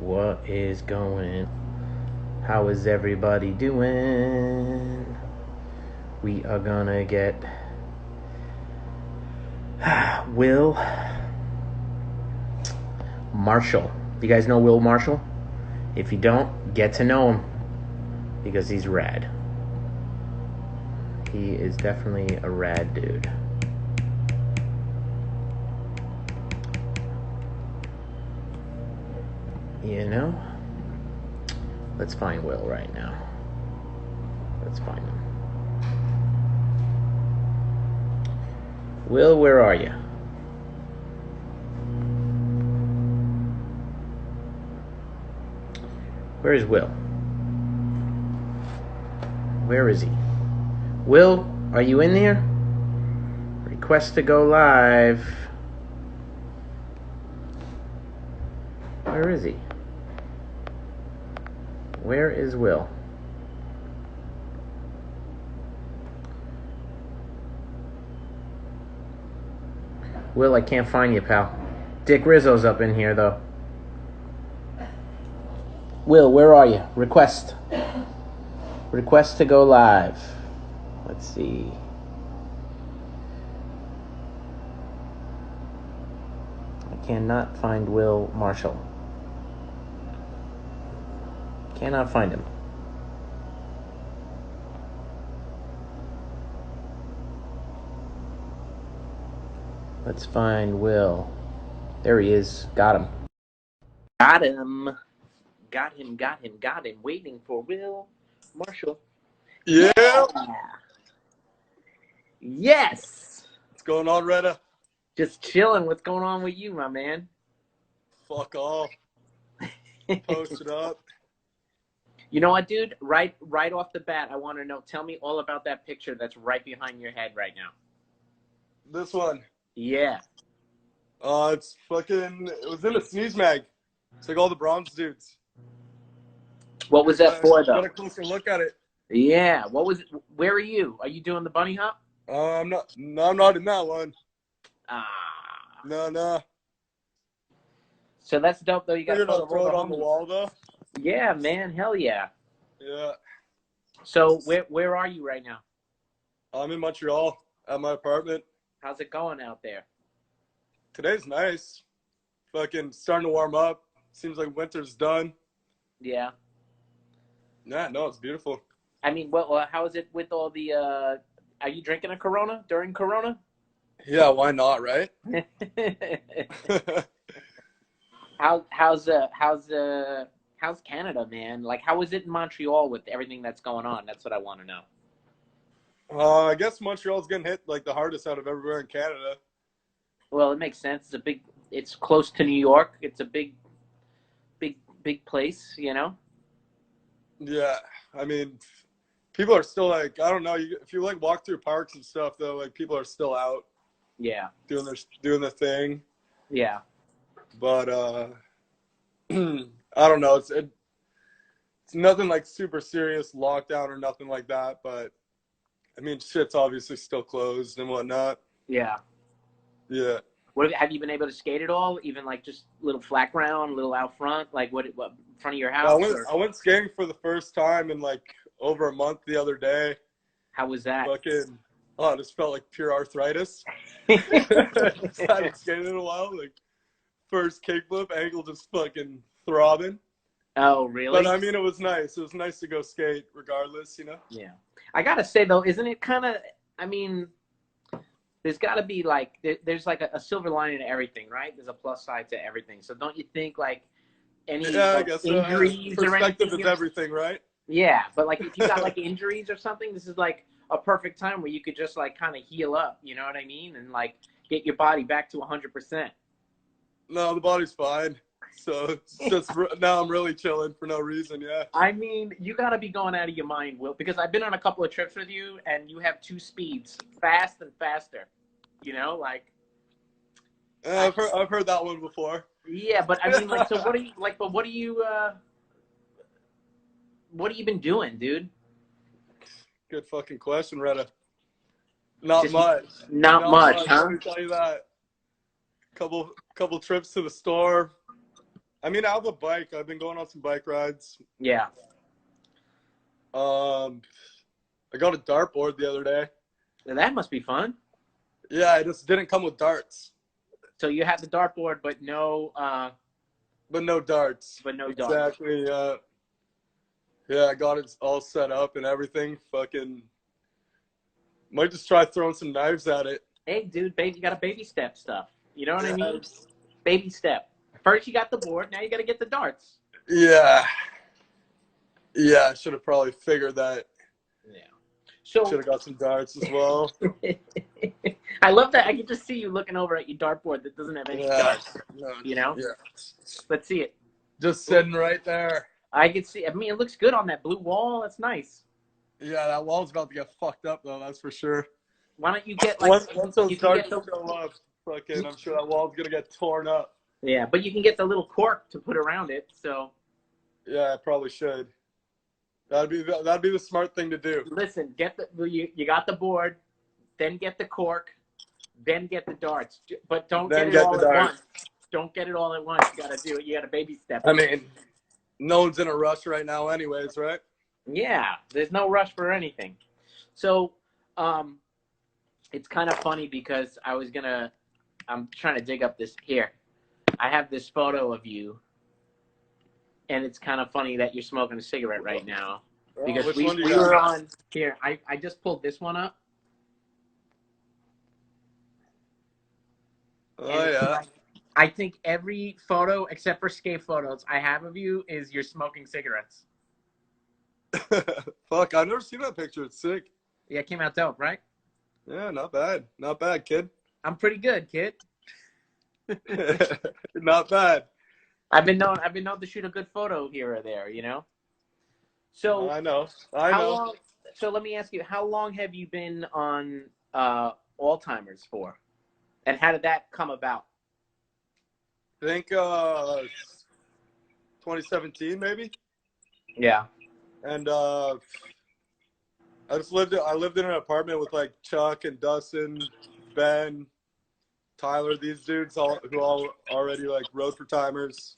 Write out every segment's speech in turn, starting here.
What is going? How is everybody doing? We are gonna get Will Marshall. You guys know Will Marshall? If you don't, get to know him because he's rad. He is definitely a rad dude. You know? Let's find Will right now. Let's find him. Will, where are you? Where is Will? Where is he? Will, are you in there? Request to go live. Where is he? Where is Will? Will, I can't find you, pal. Dick Rizzo's up in here, though. Will, where are you? Request. Request to go live. Let's see. I cannot find Will Marshall. Cannot find him. Let's find Will. There he is. Got him. Got him. Got him, got him, got him. Waiting for Will Marshall. Yeah. Yes. What's going on, Reda? Just chilling. What's going on with you, my man? Fuck off. Post it up. You know what, dude? Right off the bat, I want to know. Tell me all about that picture that's right behind your head right now. This one. Yeah. It's fucking. It was in a sneeze mag. It's like all the bronze dudes. What was that for, though? Got a closer look at it. Yeah. What was it? Where are you? Are you doing the bunny hop? I'm not. No, I'm not in that one. Ah. No. So that's dope, though. You got Figured I'll throw it on the wall, though. Yeah, man. Hell yeah. Yeah. So where are you right now? I'm in Montreal at my apartment. How's it going out there? Today's nice. Fucking starting to warm up. Seems like winter's done. Yeah. Yeah, no, it's beautiful. I mean, well, how is it with all the? Are you drinking a Corona during Corona? Yeah, why not, right? How's Canada, man? Like, how is it in Montreal with everything that's going on? That's what I want to know. I guess Montreal's getting hit like the hardest out of everywhere in Canada. Well, it makes sense. It's close to New York. It's a big place, you know? Yeah, I mean, people are still like, I don't know. If you like walk through parks and stuff, though, like people are still out. Yeah. Doing their thing. Yeah. But I don't know. It's nothing like super serious lockdown or nothing like that. But I mean, shit's obviously still closed and whatnot. Yeah. Yeah. What have you been able to skate at all? Even like just little flat ground, little out front, like what in front of your house? I went skating for the first time in like over a month the other day. How was that? Fucking, I just felt like pure arthritis. Just hadn't skated in a while. Like first kickflip, ankle just fucking throbbing. Oh, really? But I mean, it was nice. It was nice to go skate regardless, you know? Yeah. I gotta say though, isn't it kind of? I mean, there's got to be like there's like a silver lining to everything, right? There's a plus side to everything. So don't you think like any I guess injuries or perspective anything? is everything, right? Yeah, but like if you got like injuries or something, this is like a perfect time where you could just like kind of heal up. You know what I mean? And like get your body back to 100%. No, the body's fine. So it's just now I'm really chilling for no reason. Yeah. I mean, you got to be going out of your mind, Will, because I've been on a couple of trips with you, and you have two speeds, fast and faster. You know, like. I've heard that one before. Yeah, but I mean, like, so what are you like? But what have you been doing, dude? Good fucking question, Reda. Not much. Not much, huh? Let me tell you that. Couple trips to the store. I mean, I have a bike. I've been going on some bike rides. Yeah. I got a dartboard the other day. Well, that must be fun. Yeah, it just didn't come with darts. So you have the dartboard, but no darts. But no darts. Exactly. Yeah, I got it all set up and everything. Fucking might just try throwing some knives at it. Hey, dude, baby, you got to baby step stuff. You know what I mean? Yes. Baby step. First you got the board, now you got to get the darts. Yeah. Yeah, I should have probably figured that. Yeah. So should have got some darts as well. I love that. I can just see you looking over at your dartboard that doesn't have any darts. You know? Yeah. Let's see it. Just sitting right there. I can see. I mean, it looks good on that blue wall. That's nice. Yeah, that wall's about to get fucked up though. That's for sure. Why don't you get like once those darts go up, fucking, I'm sure that wall's gonna get torn up. Yeah, but you can get the little cork to put around it. So. Yeah, I probably should. That'd be the smart thing to do. Listen, you got the board, then get the cork, then get the darts. But don't get it all at once. Don't get it all at once. You got to do it. You got to baby step. I mean, no one's in a rush right now anyways, right? Yeah, there's no rush for anything. So it's kind of funny because I'm trying to dig up this here. I have this photo of you. And it's kind of funny that you're smoking a cigarette right now. Because we were on here. I just pulled this one up. Oh, yeah. I think every photo, except for skate photos, I have of you is you're smoking cigarettes. Fuck, I've never seen that picture. It's sick. Yeah, it came out dope, right? Yeah, not bad. Not bad, kid. I'm pretty good, kid. Not bad. I've been known to shoot a good photo here or there, you know. So I know. So let me ask you, how long have you been on Alzheimer's for, and how did that come about? I think 2017 maybe. Yeah. And I lived in an apartment with like Chuck and Dustin, Ben, Tyler, these dudes who all already like rode for timers.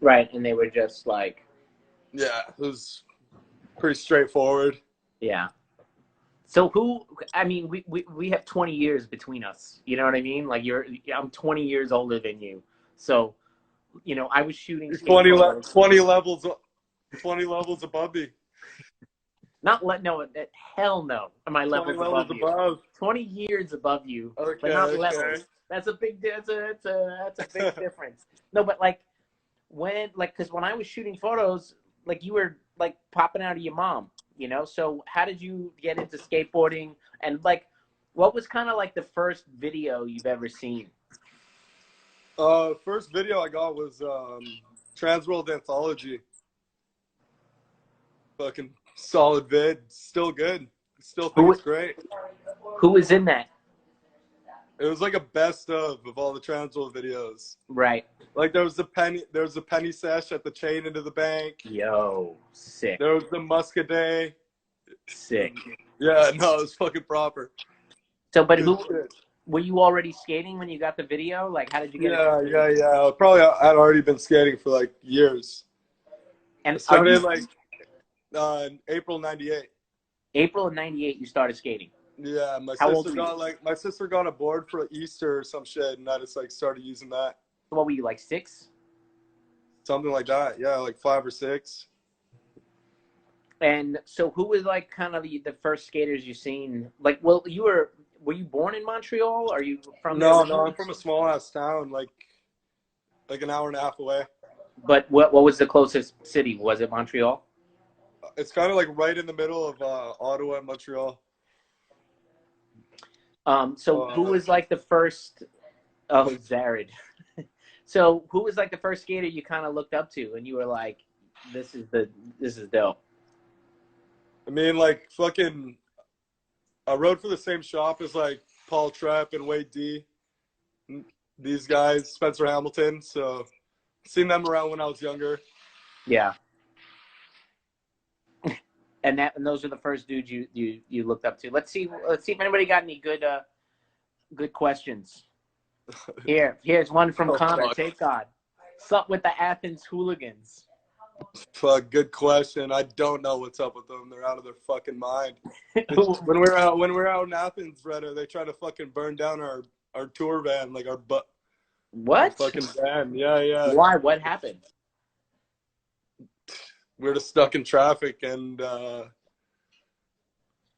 Right, and they were just like. Yeah, it was pretty straightforward. Yeah. So I mean, we have 20 years between us. You know what I mean? Like I'm 20 years older than you. So, you know, I was shooting 20 levels above me. No, hell no. My levels above you. 20 years above you, okay, but not levels. That's a big difference. No, but like because when I was shooting photos, like you were like popping out of your mom, you know. So how did you get into skateboarding, and like what was kind of like the first video you've ever seen? First video I got was Transworld Anthology. Fucking solid vid, still good. Still think it's great. Who was in that? It was like a best of all the Transworld videos. Right. Like there was a penny sesh at the Chain into the Bank. Yo, sick. There was the Muscadet. Sick. Yeah, no, it was fucking proper. So, but were you already skating when you got the video? Like, how did you get it? Yeah. Probably I'd already been skating for like years. And I started like in April '98. April of '98, you started skating. Yeah, my sister got a board for Easter or some shit, and I just like started using that. What were you, like 6? Something like that. Yeah, like 5 or 6. And so, who was like kind of the first skaters you seen? Like, well, were you born in Montreal? Or are you from? No, I'm from a small ass town, like an hour and a half away. But what was the closest city? Was it Montreal? It's kind of like right in the middle of Ottawa and Montreal. So who was like the first? Oh, Zared. So who was like the first skater you kind of looked up to, and you were like, "This is dope." I mean, like fucking, I rode for the same shop as like Paul Trepp and Wade D. These guys, Spencer Hamilton. So, seen them around when I was younger. Yeah. And those are the first dudes you looked up to. Let's see if anybody got any good questions. Here's one from Connor. God. Take God. What's up with the Athens hooligans? Fuck, good question. I don't know what's up with them. They're out of their fucking mind. When we're out in Athens, Reda, they try to fucking burn down our tour van, like our What? fucking van. Yeah. Why? What happened? We're just stuck in traffic, and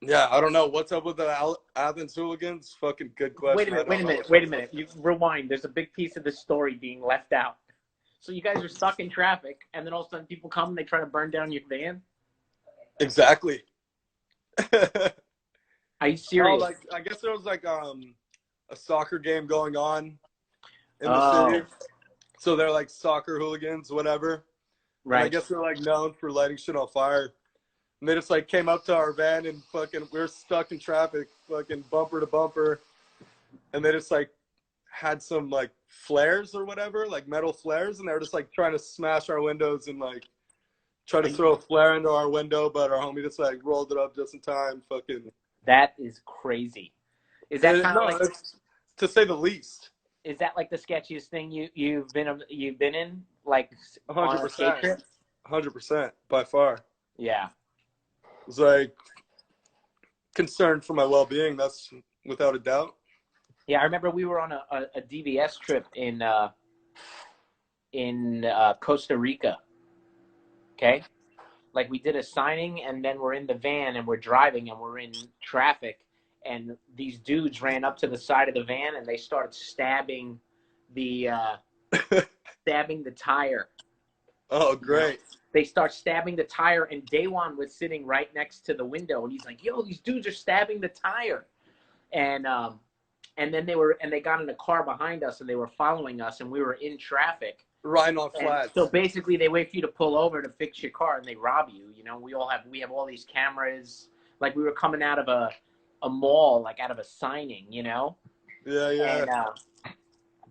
yeah, I don't know what's up with the Athens hooligans. Fucking good question. Wait a minute. You rewind. There's a big piece of the story being left out. So you guys are stuck in traffic, and then all of a sudden people come and they try to burn down your van? Exactly. Are you serious? No, like, I guess there was like a soccer game going on in the city. So they're like soccer hooligans, whatever. Right. And I guess they're like known for lighting shit on fire. And they just like came up to our van and fucking we were stuck in traffic, fucking bumper to bumper. And they just like had some like flares or whatever, like metal flares, and they were just like trying to smash our windows and like try to throw a flare into our window, but our homie just like rolled it up just in time. Fucking. That is crazy. Is that kind of like, to say the least? Is that like the sketchiest thing you've been in, like 100%, 100% by far. Yeah. It's like concerned for my well-being. That's without a doubt. Yeah, I remember we were on a DVS trip in Costa Rica. Okay, like we did a signing, and then we're in the van and we're driving and we're in traffic, and these dudes ran up to the side of the van and they started stabbing the tire. Oh, great. They start stabbing the tire, and Daywan was sitting right next to the window, and he's like, "Yo, these dudes are stabbing the tire," and then they got in a car behind us and they were following us, and we were in traffic. Riding on flats. So basically, they wait for you to pull over to fix your car, and they rob you. You know, we have all these cameras. Like we were coming out of a mall, like out of a signing. You know. Yeah. And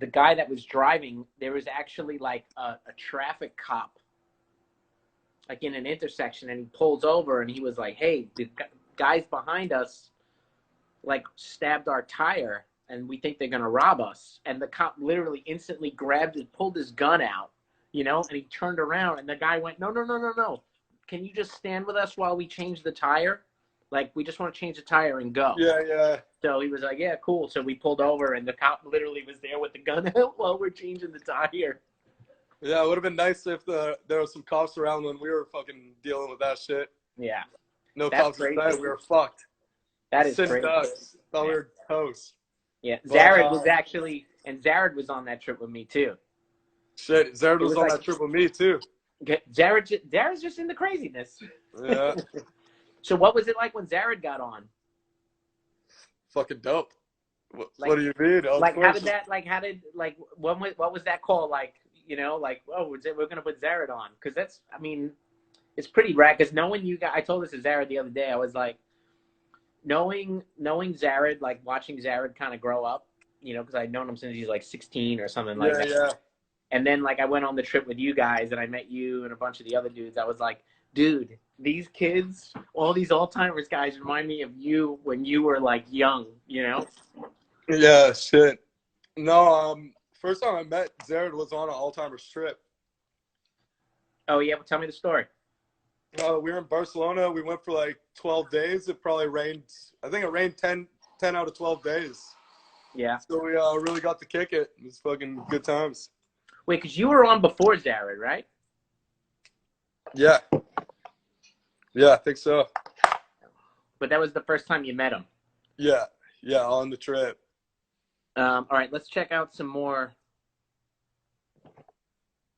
the guy that was driving, there was actually like a traffic cop, like in an intersection, and he pulls over and he was like, "Hey, the guys behind us, like stabbed our tire, and we think they're gonna rob us." And the cop literally instantly pulled his gun out, you know, and he turned around, and the guy went, No. Can you just stand with us while we change the tire? Like, we just want to change the tire and go. Yeah. So he was like, yeah, cool. So we pulled over, and the cop literally was there with the gun out while we're changing the tire. Yeah, it would have been nice if there was some cops around when we were fucking dealing with that shit. Yeah. No cops inside, we were fucked. That is crazy. Thought we were toast. Yeah, Zared was actually, and Zared was on that trip with me too. Shit, Zared was on that trip with me too. Zared's just into craziness. Yeah. So what was it like when Zared got on? Fucking dope. What do you mean? Like, what was that call like? You know, like, oh, we're gonna put Zared on, because that's, I mean, it's pretty rad. Because knowing you guys, I told this to Zared the other day. I was like, knowing Zared, like watching Zared kind of grow up, you know, because I'd known him since he's like 16 or something like that. Yeah. And then like I went on the trip with you guys, and I met you and a bunch of the other dudes. I was like, dude, these kids, all these Alzheimer's guys remind me of you when you were like young, you know? Yeah, shit. No, first time I met Zared was on an Alzheimer's trip. Oh yeah, well, tell me the story. We were in Barcelona. We went for like 12 days. It probably rained. I think it rained 10 out of 12 days. Yeah. So we really got to kick it. It was fucking good times. Wait, because you were on before Zared, right? Yeah. Yeah, I think so. But that was the first time you met him. Yeah, on the trip. All right, let's check out some more.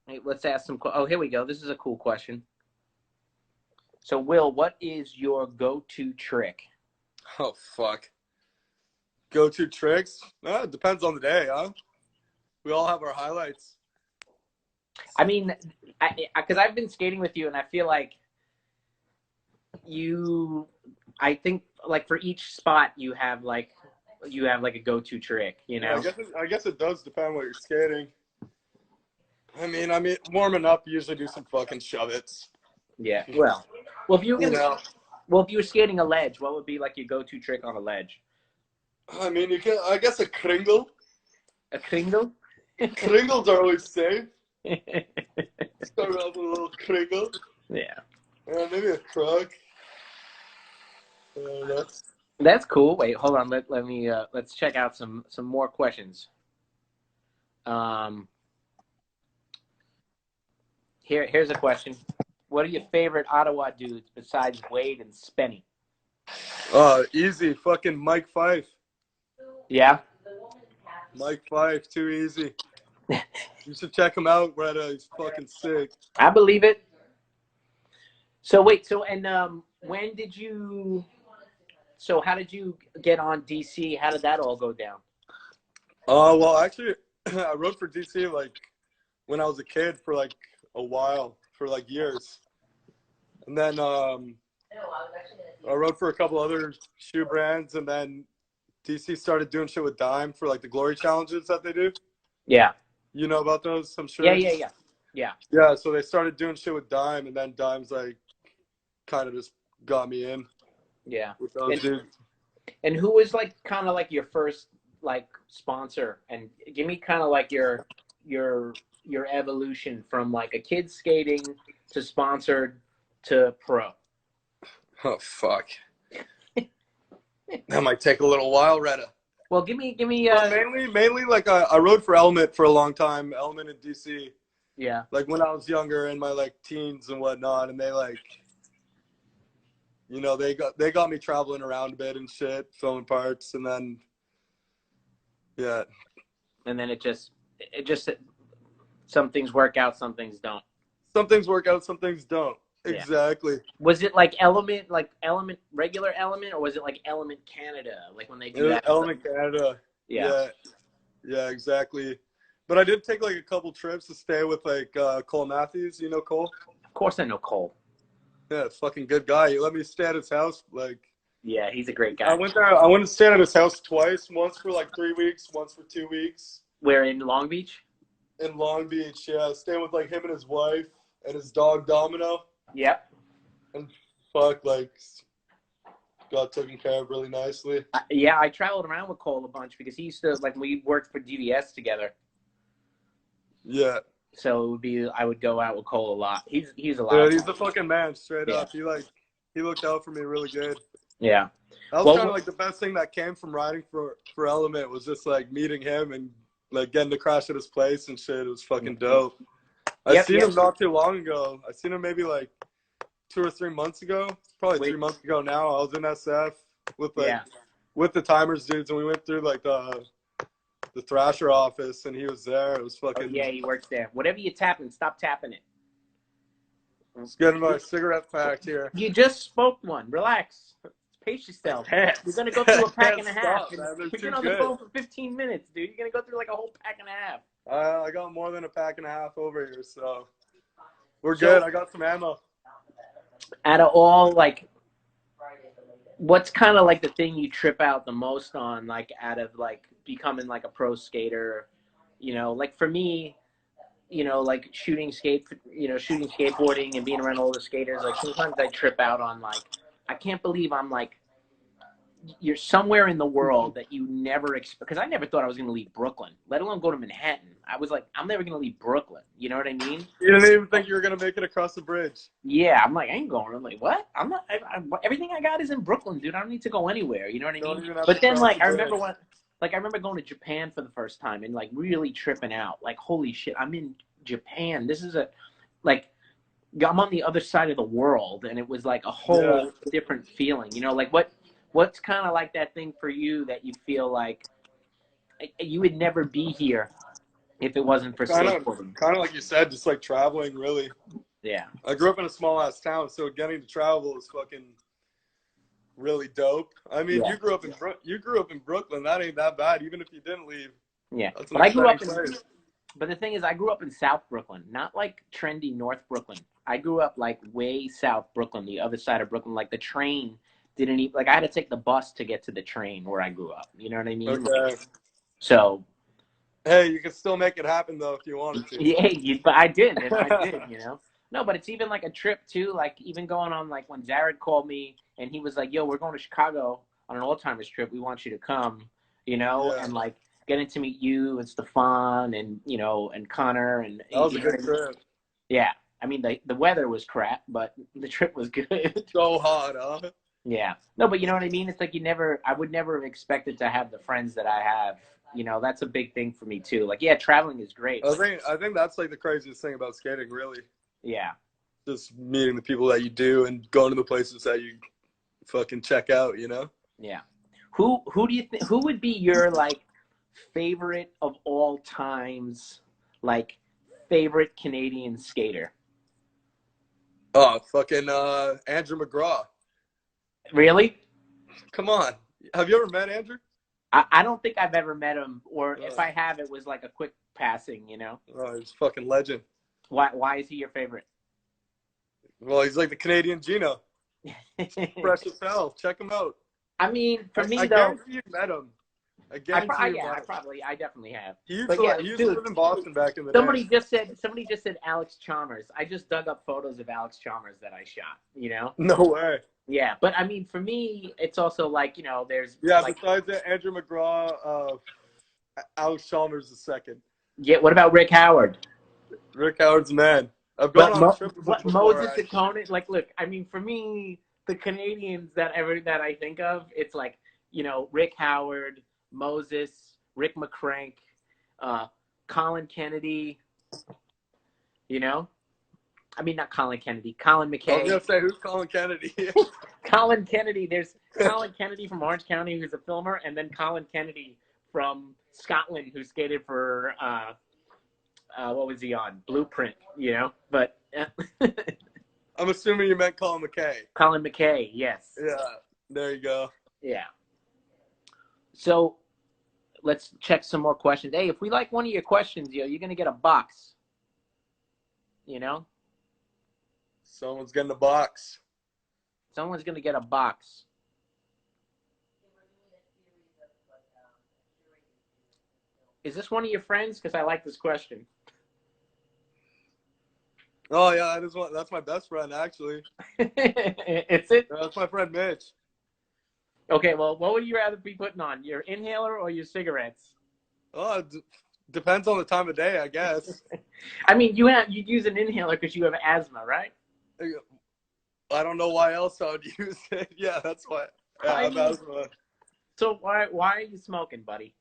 Hey, let's ask some. Oh, here we go. This is a cool question. So, Will, what is your go-to trick? Oh, fuck. Go-to tricks? It depends on the day, huh? We all have our highlights. I mean, because I've been skating with you, and I feel like I think like for each spot you have like a go-to trick, you know? Yeah, I guess it does depend on what you're skating. I mean, warming up, you usually do some fucking shove-its. Yeah. Well, if you were skating a ledge, what would be like your go-to trick on a ledge? I mean, I guess a kringle. A kringle? Kringles are always safe. Start off with a little crinkle. Yeah. Maybe a crook. That's cool. Wait, hold on. Let me let's check out some more questions. Um, here's a question. What are your favorite Ottawa dudes besides Wade and Spenny? Easy. Fucking Mike Fife. Yeah. Mike Fife, too easy. You should check him out, Reda. He's fucking sick. I believe it. So wait, and when did you? So how did you get on DC? How did that all go down? Well, actually, I rode for DC like when I was a kid for like a while, for like years, and then I rode for a couple other shoe brands, and then DC started doing shit with Dime for like the glory challenges that they do. Yeah. You know about those, I'm sure. Yeah. So they started doing shit with Dime, and then Dime's like kind of just got me in. Yeah. With those dudes. And who was like kind of like your first like sponsor? And give me kind of like your evolution from like a kid skating to sponsored to pro. Oh fuck. That might take a little while, Reda. Well, give me. Mainly like I rode for Element for a long time, Element in DC. Yeah. Like when I was younger, in my like teens and whatnot, and they like, you know, they got me traveling around a bit and shit, filming parts, and then, yeah. And then it just some things work out, some things don't. Some things work out, some things don't. Yeah. Exactly. Was it like Element, regular Element, or was it like Element Canada, like when they do that? Element Canada. Yeah. Yeah, exactly. But I did take like a couple trips to stay with like Cole Matthews. You know Cole? Of course I know Cole. Yeah, fucking good guy. He let me stay at his house. Like, yeah, he's a great guy. I went there. I went to stay at his house twice. Once for like 3 weeks. Once for 2 weeks. Where, in Long Beach? In Long Beach, yeah. Staying with like him and his wife and his dog Domino. Yep. And fuck, like, got taken care of really nicely. Yeah, I traveled around with Cole a bunch because he used to, like, we worked for DVS together. Yeah. So it would be, I would go out with Cole a lot. He's a lot. Yeah, he's the fucking man, straight up. He looked out for me really good. Yeah. That was kind of like the best thing that came from riding for Element was just like meeting him and like getting to crash at his place and shit. It was fucking dope. I seen him not too long ago. I seen him maybe like 2 or 3 months ago. Probably 3 months ago now. I was in SF with like with the Timers dudes, and we went through like the Thrasher office, and he was there. It was fucking. Oh, yeah, he works there. Whatever you're tapping, stop tapping it. Let's get my cigarette pack here. You just smoked one. Relax. Pace yourself. You're gonna go through a pack and a half. We've been on the phone for 15 minutes, dude. You're gonna go through like a whole pack and a half. I got more than a pack and a half over here, so we're good. I got some ammo. Out of all, like, what's kind of like the thing you trip out the most on, like, out of like becoming like a pro skater? You know, like for me, you know, like shooting skateboarding and being around older skaters. Like sometimes I trip out on like, I can't believe I'm like, you're somewhere in the world that you never expect. Because I never thought I was going to leave Brooklyn, let alone go to Manhattan. I was like, I'm never going to leave Brooklyn. You know what I mean? You didn't even think you were going to make it across the bridge. Yeah, I'm like, I ain't going. I'm like, what? I'm not. Everything I got is in Brooklyn, dude. I don't need to go anywhere. You know what I mean? But then, like, I remember going to Japan for the first time and like really tripping out. Like, holy shit, I'm in Japan. This is I'm on the other side of the world, and it was like a whole different feeling. You know, like what's kind of like that thing for you that you feel like you would never be here if it wasn't for skateboarding? Kind of like you said, just like traveling, really. Yeah. I grew up in a small ass town, so getting to travel is fucking really dope. I mean, you grew up in Brooklyn. That ain't that bad, even if you didn't leave. Yeah. But I grew up But the thing is, I grew up in South Brooklyn, not like trendy North Brooklyn. I grew up like way South Brooklyn, the other side of Brooklyn. Like the train didn't even, like I had to take the bus to get to the train where I grew up. You know what I mean? Okay. So. Hey, you can still make it happen though if you wanted to. Yeah, but I did, you know. No, but it's even like a trip too. Like even going on like when Zared called me and he was like, "Yo, we're going to Chicago on an old timers trip. We want you to come," you know, and like. getting to meet you and Stefan and and Connor and That was a you know good what I mean? trip. Yeah. I mean the weather was crap, but the trip was good. So hot, huh? Yeah. No, but you know what I mean? It's like I would never have expected to have the friends that I have. That's a big thing for me too. Like, yeah, traveling is great. I think that's like the craziest thing about skating, really. Yeah. Just meeting the people that you do and going to the places that you fucking check out, Yeah. Who do you think who would be your like favorite of all times, like favorite Canadian skater? Oh, fucking Andrew McGraw. Really? Come on. Have you ever met Andrew? I don't think I've ever met him, or if Uh, I have, it was like a quick passing. oh, he's a fucking legend. Why is he your favorite? Well, he's like the Canadian Gino. Fresh as hell. Check him out. I mean, for me I though, guarantee you met him. I guarantee you met him. I definitely have. He used But to, yeah, he used to dude, live in Boston back in the somebody day. just said Alex Chalmers. I just dug up photos of Alex Chalmers that I shot. No way. Yeah, but I mean, for me, it's also like there's Yeah, like besides that, Andrew McGraw, Alex Chalmers is second. yeah. What about Rick Howard? Rick Howard's the man. I've gone But on trips with him before. Moses Actually. Ciccone, like, look, I mean, for me, the Canadians that I think of, it's like Rick Howard, Moses, Rick McCrank, Colin Kennedy. I mean, not Colin Kennedy, Colin I was McKay. gonna say, who's Colin Kennedy? Colin Kennedy. There's Colin Kennedy from Orange County, who's a filmer, and then Colin Kennedy from Scotland, who skated for what was he on? Blueprint, But I'm assuming you meant Colin McKay. Colin McKay, yes. Yeah, there you go. Yeah. So let's check some more questions. Hey, if we like one of your questions, you're gonna get a box. Someone's getting a box. Someone's gonna get a box. Is this one of your friends? Because I like this question. Oh yeah, that's my best friend actually. It's it? That's my friend Mitch. Okay, well, what would you rather be putting on? Your inhaler or your cigarettes? Oh, depends on the time of day, I guess. I mean, you'd use an inhaler because you have asthma, right? I don't know why else I would use it. Yeah, that's why. Yeah, I'm asthma. So why are you smoking, buddy?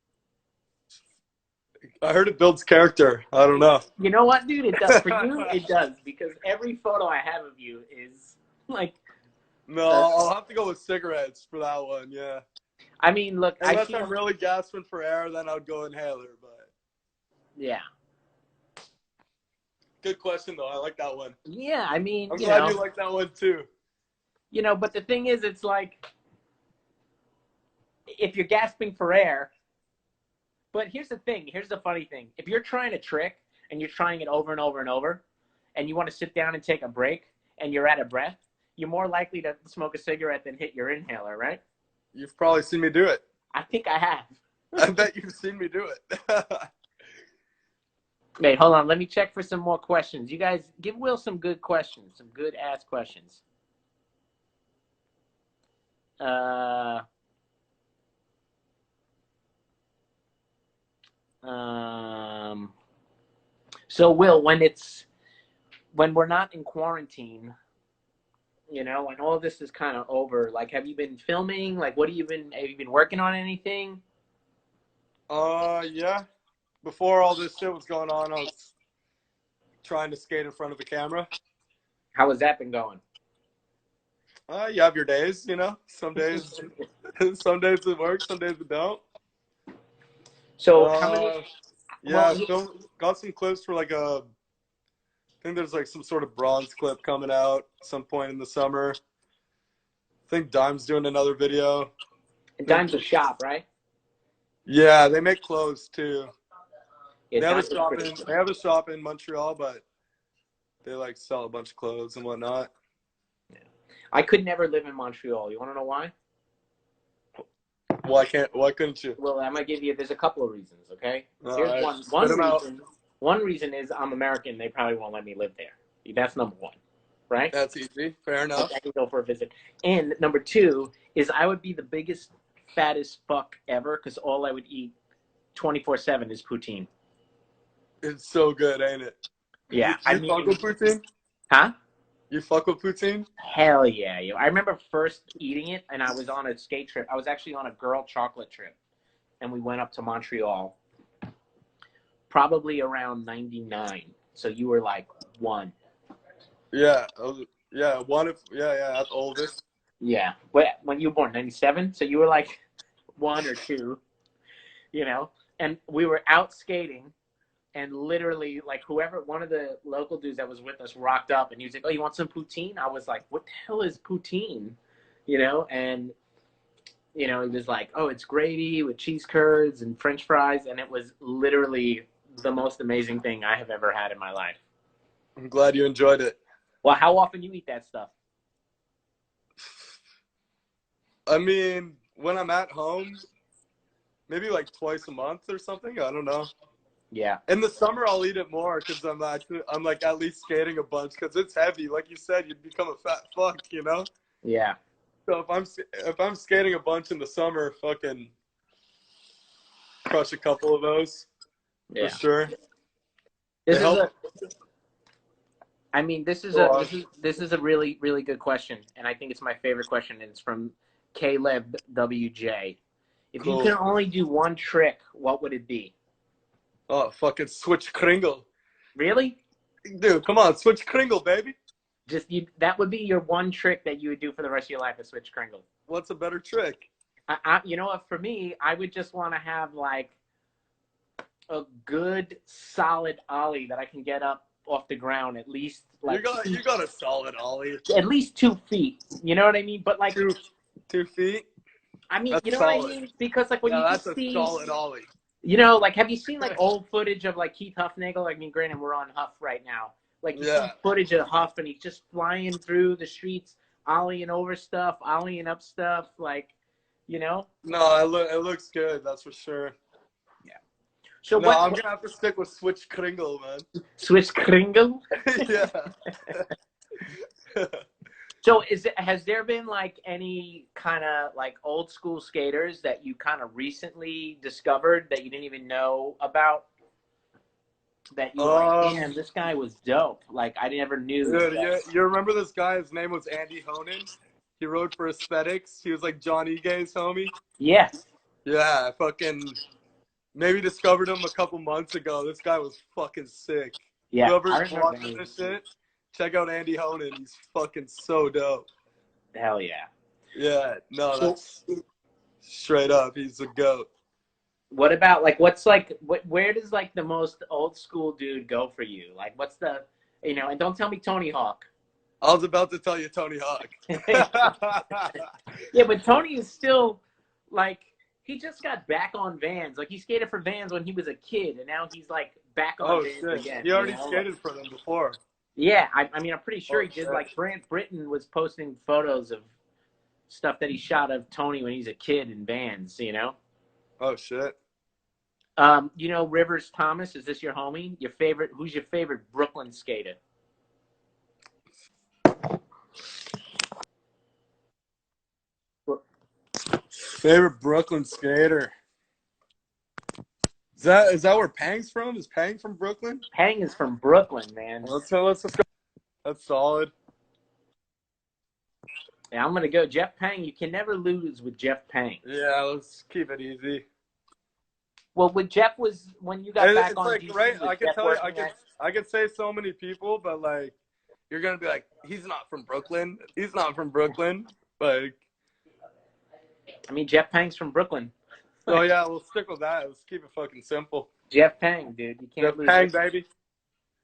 I heard it builds character. I don't know. You know what, dude? It does. For you, it does. Because every photo I have of you is like... No, I'll have to go with cigarettes for that one, yeah. I mean, look... Unless I'm really gasping for air, then I'd go inhaler, but... Yeah. Good question, though. I like that one. Yeah, I mean, I'm glad you like that one, too. But the thing is, it's like... If you're gasping for air... But here's the thing. Here's the funny thing. If you're trying a trick and you're trying it over and over and over, and you want to sit down and take a break, and you're out of breath, you're more likely to smoke a cigarette than hit your inhaler, right? You've probably seen me do it. I think I have. I bet you've seen me do it. Wait, hold on. Let me check for some more questions. You guys, give Will some good questions, some good-ass questions. So Will, when we're not in quarantine, when all this is kind of over, like, have you been filming? Like, have you been working on anything? Yeah. Before all this shit was going on, I was trying to skate in front of the camera. How has that been going? You have your days, Some days, some days it works, some days it don't. So how many? Yeah, got some clips for like I think there's like some sort of bronze clip coming out at some point in the summer. I think Dime's doing another video. And Dime's a shop, right? Yeah, they make clothes too. Yeah, they have a shop in Montreal, but they like sell a bunch of clothes and whatnot. Yeah. I could never live in Montreal. You want to know why? Why couldn't you? Well, I might give you. There's a couple of reasons. Okay. Here's right. One reason. One reason is I'm American. They probably won't let me live there. That's number one, right? That's easy. Fair enough. I can go for a visit. And number two is I would be the biggest, fattest fuck ever because all I would eat 24/7 is poutine. It's so good, ain't it? Yeah, You fuck with poutine? huh? You fuck with poutine? Hell yeah, yo! I remember first eating it, and I was on a skate trip. I was actually on a girl chocolate trip, and we went up to Montreal, probably around '99. So you were like 1. Yeah, yeah, at the oldest. Yeah, when you were born '97, so you were like 1 or 2, you know. And we were out skating, and literally, like, one of the local dudes that was with us rocked up, and he was like, "Oh, you want some poutine?" I was like, "What the hell is poutine?" You know, and he was like, "Oh, it's gravy with cheese curds and French fries," and it was literally the most amazing thing I have ever had in my life. I'm glad you enjoyed it. Well, how often you eat that stuff? I mean, when I'm at home, maybe like twice a month or something. I don't know. Yeah. In the summer, I'll eat it more because I'm like at least skating a bunch because it's heavy. Like you said, you'd become a fat fuck, you know. Yeah. So if I'm skating a bunch in the summer, fucking crush a couple of those Yeah. for sure. This They is help. this is a really, really good question, and I think it's my favorite question, and it's from Caleb WJ. If you Cool. could only do one trick, what would it be? Oh, fucking switch kringle. Really? Dude, come on, switch kringle, baby. That would be your one trick that you would do for the rest of your life, is switch kringle. What's a better trick? You know what? For me, I would just want to have like a good, solid ollie that I can get up off the ground at least like You got a solid ollie. at least 2 feet. You know what I mean? But like 2 feet. I mean, That's you know solid. what I mean? Because like when you that's just a solid ollie. you know, like have you seen like old footage of like Keith Huffnagel? I mean, granted, we're on Huff right now. Like you see footage of Huff, and he's just flying through the streets, ollieing over stuff, ollieing up stuff, like, you know. No, it looks good. That's for sure. Yeah. So no, I'm gonna have to stick with switch kringle, man. Switch kringle. Yeah. So has there been like any kind of like old school skaters that you kind of recently discovered that you didn't even know about? That you were like, damn, this guy was dope. Like I never knew. Dude, you remember this guy? His name was Andy Honan. He rode for Aesthetics. He was like Johnny Gay's homie. Yeah. Yeah, fucking maybe discovered him a couple months ago. This guy was fucking sick. Yeah. Whoever's watching this shit, check out Andy Honan. He's fucking so dope. Hell yeah. Yeah, no, that's straight up. He's a goat. What about like where does like the most old school dude go for you? Like what's the and don't tell me Tony Hawk. I was about to tell you Tony Hawk. Yeah, but Tony is still like he just got back on Vans. Like he skated for Vans when he was a kid, and now he's like back on Vans again. He already skated for them before. Yeah, I mean I'm pretty sure he did. Like Brant Britton was posting photos of stuff that he shot of Tony when he's a kid in Vans. Oh shit. Rivers Thomas, is this your homie? Who's your favorite Brooklyn skater? Favorite Brooklyn skater. Is that where Pang's from? Is Pang from Brooklyn? Pang is from Brooklyn, man. Let's go. That's solid. Yeah, I'm gonna go Jeff Pang. You can never lose with Jeff Pang. Yeah, let's keep it easy. Well, with Jeff was when you got back on. Like, right? I can tell you, I could say so many people, but like, you're gonna be like, he's not from Brooklyn. He's not from Brooklyn. Like, I mean, Jeff Pang's from Brooklyn. Oh yeah, we'll stick with that. Let's keep it fucking simple. Jeff Pang, dude, you can't lose. Jeff Pang, baby.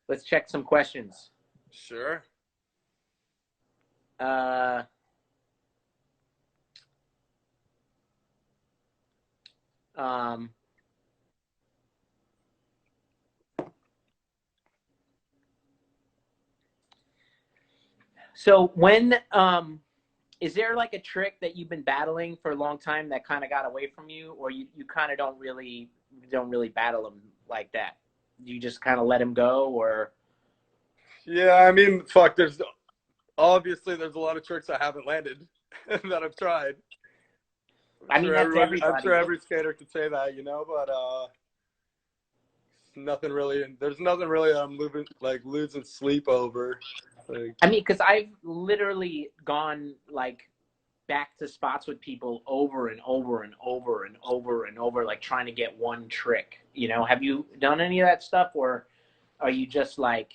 Let's check some questions. Sure. So when is there like a trick that you've been battling for a long time that kind of got away from you, or you kind of don't really battle them like that? You just kind of let him go, or? Yeah, I mean, fuck. There's obviously a lot of tricks I haven't landed that I've tried. I'm sure everybody. I'm sure every skater could say that, but nothing really. There's nothing really I'm losing sleep over. Like, I mean, because I've literally gone like back to spots with people over and over and over and over and over, like trying to get one trick. You know, have you done any of that stuff, or are you just like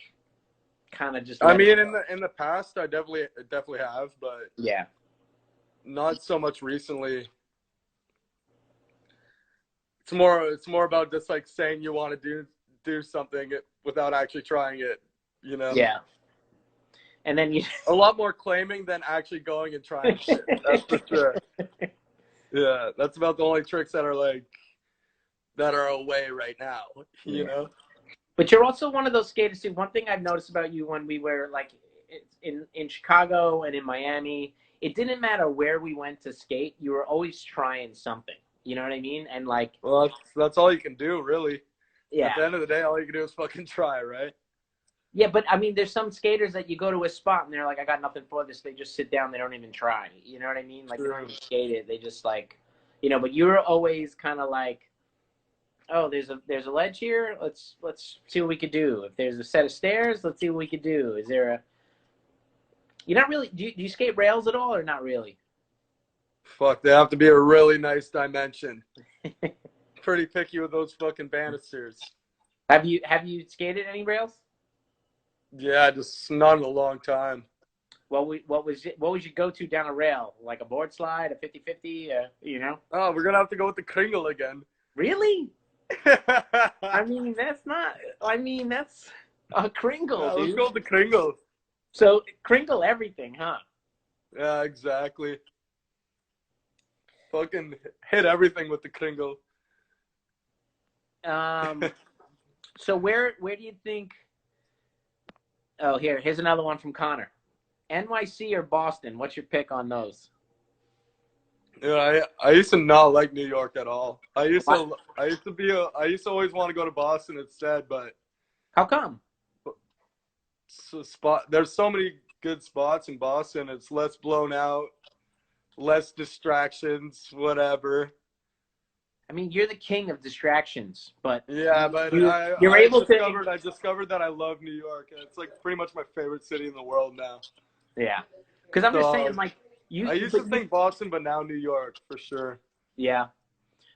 kind of just? I Let it mean, go? in the past, I definitely have, but Yeah. not so much recently. It's more about just like saying you want to do something without actually trying it. You know, Yeah. And then you. a lot more claiming than actually going and trying shit. That's for sure. Yeah, that's about the only tricks that are like that are away right now. You Yeah. know. But you're also one of those skaters too. One thing I've noticed about you when we were like in Chicago and in Miami, it didn't matter where we went to skate. You were always trying something. You know what I mean? And like, Well, that's all you can do, really. At yeah, the end of the day, all you can do is fucking try, right? yeah. But I mean, there's some skaters that you go to a spot and they're like, I got nothing for this. They just sit down. They don't even try. You know what I mean? Like they don't True. even skate it. They just like, you know. But you're always kind of like, oh, there's a ledge here. Let's see what we could do. If there's a set of stairs, let's see what we could do. Is there a You're not really. Do you skate rails at all, or not really? Fuck, they have to be a really nice dimension. Pretty picky with those fucking banisters. Have you skated any rails? Yeah, just not in a long time. What was your go-to down a rail? Like a board slide, a 50-50, you know? Oh, we're gonna have to go with the Kringle again. Really? Yeah, I mean, that's not. I mean, that's a Kringle, let's dude. go with the Kringle. So Kringle everything, huh? Yeah, exactly. Fucking hit everything with the Kringle. Um. So where do you think? Oh, here's another one from Connor. NYC or Boston? What's your pick on those? Yeah, I used to not like New York at all. What? I used to always want to go to Boston instead, but How come? there's so many good spots in Boston. It's less blown out, less distractions, whatever. I mean, you're the king of distractions, but Yeah, but you're able to. I discovered that I love New York. It's like pretty much my favorite city in the world now. Yeah, because I'm just So saying, like I used to think Boston, but now New York for sure. yeah,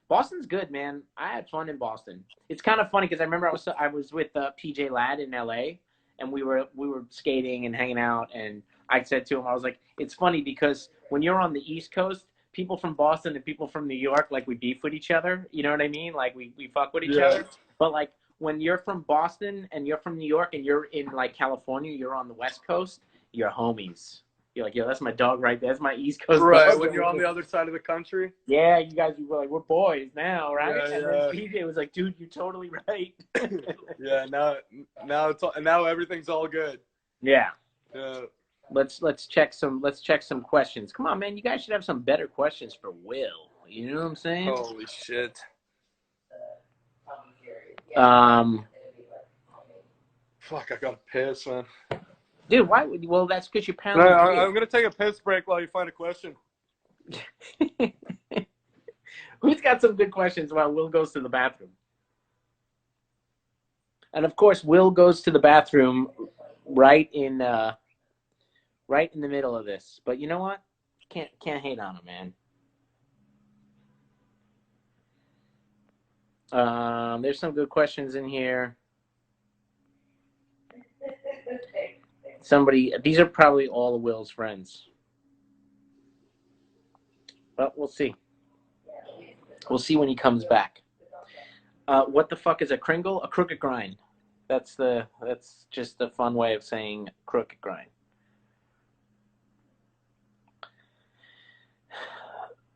Boston's good, man. I had fun in Boston. It's kind of funny because I remember I was with PJ Ladd in LA, and we were skating and hanging out, and I said to him, I was like, it's funny because when you're on the East Coast, people from Boston and people from New York, like we beef with each other. You know what I mean? Like we fuck with each Yeah. other. But like when you're from Boston and you're from New York and you're in like California, you're on the West Coast, you're homies. You're like, yo, that's my dog right there. That's my East Coast Right, dog. when you're on the other side of the country. Yeah, you guys were like, we're boys now, right? Yeah, And yeah. then PJ was like, dude, you're totally right. Yeah, now everything's all good. Yeah. Yeah. Let's check some questions. Come on, man, you guys should have some better questions for Will. You know what I'm saying? Holy shit. Um, Fuck, I gotta piss, man. dude, why would well that's because you're No, pounding I'm gonna take a piss break while you find a question. beer. Who's got some good questions while Will goes to the bathroom? And of course, Will goes to the bathroom right in the middle of this. But you know what? Can't hate on him, man. There's some good questions in here. These are probably all of Will's friends. But we'll see. We'll see when he comes back. What the fuck is a Kringle? A crooked grind. That's just a fun way of saying crooked grind.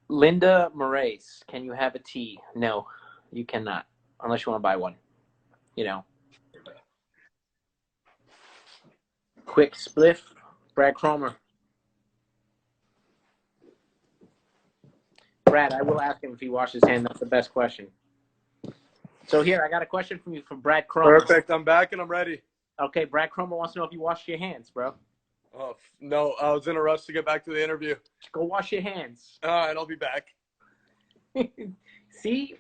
Linda Moraes, can you have a tea? No, you cannot, unless you want to buy one. You know. Quick spliff, Brad Cromer. Brad, I will ask him if he washed his hands. That's the best question. So here, I got a question from you from Brad Cromer. Perfect. I'm back and I'm ready. Okay, Brad Cromer wants to know if you washed your hands, bro. Oh no, I was in a rush to get back to the interview. Go wash your hands. All right, I'll be back. See,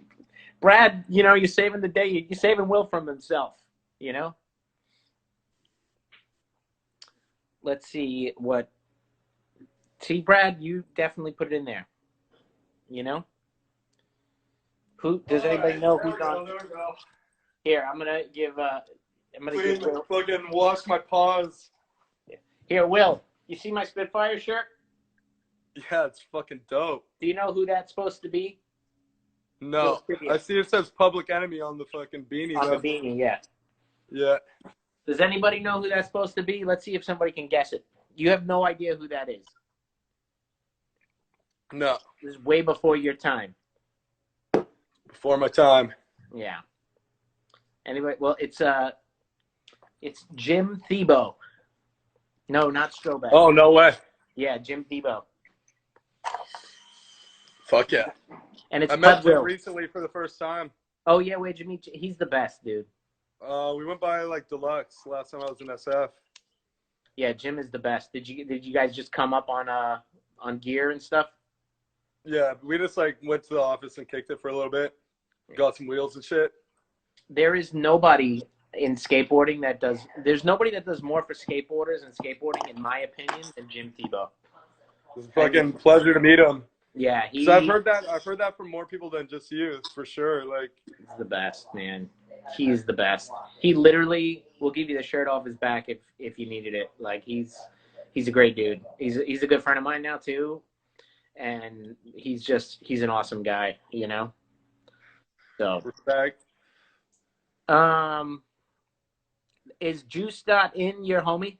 Brad, you know, you're saving the day. You're saving Will from himself, you know? Let's see what. See, Brad, you definitely put it in there. You know? Who does anybody know who's on? There we go. Here, I'm gonna give. I'm gonna give Will. Fucking wash my paws. Here, Will. You see my Spitfire shirt? Yeah, it's fucking dope. Do you know who that's supposed to be? No, I see it says Public Enemy on the fucking beanie. On though. the beanie, yeah. Yeah. Does anybody know who that's supposed to be? Let's see if somebody can guess it. You have no idea who that is. No. This is way before your time. Before my time. Yeah. Anyway, well, it's Jim Thiebaud. No, not Strobeck. Oh, no way. Yeah, Jim Thiebaud. Fuck yeah. And it's I met him Will. recently for the first time. Oh yeah, where'd you meet? He's the best, dude. We went by like Deluxe last time I was in SF. Yeah, Jim is the best. Did you guys just come up on gear and stuff? Yeah, we just like went to the office and kicked it for a little bit. Got some wheels and shit. There is nobody in skateboarding that does. There's nobody that does more for skateboarders and skateboarding, in my opinion, than Jim Thiebaud. It's a fucking pleasure to meet him. Yeah, So I've heard that from more people than just you, for sure. Like, he's the best, man. He's the best. He literally will give you the shirt off his back if you needed it. Like he's a great dude. He's a good friend of mine now too, and he's an awesome guy, you know. So respect. Is Juice Dot in your homie?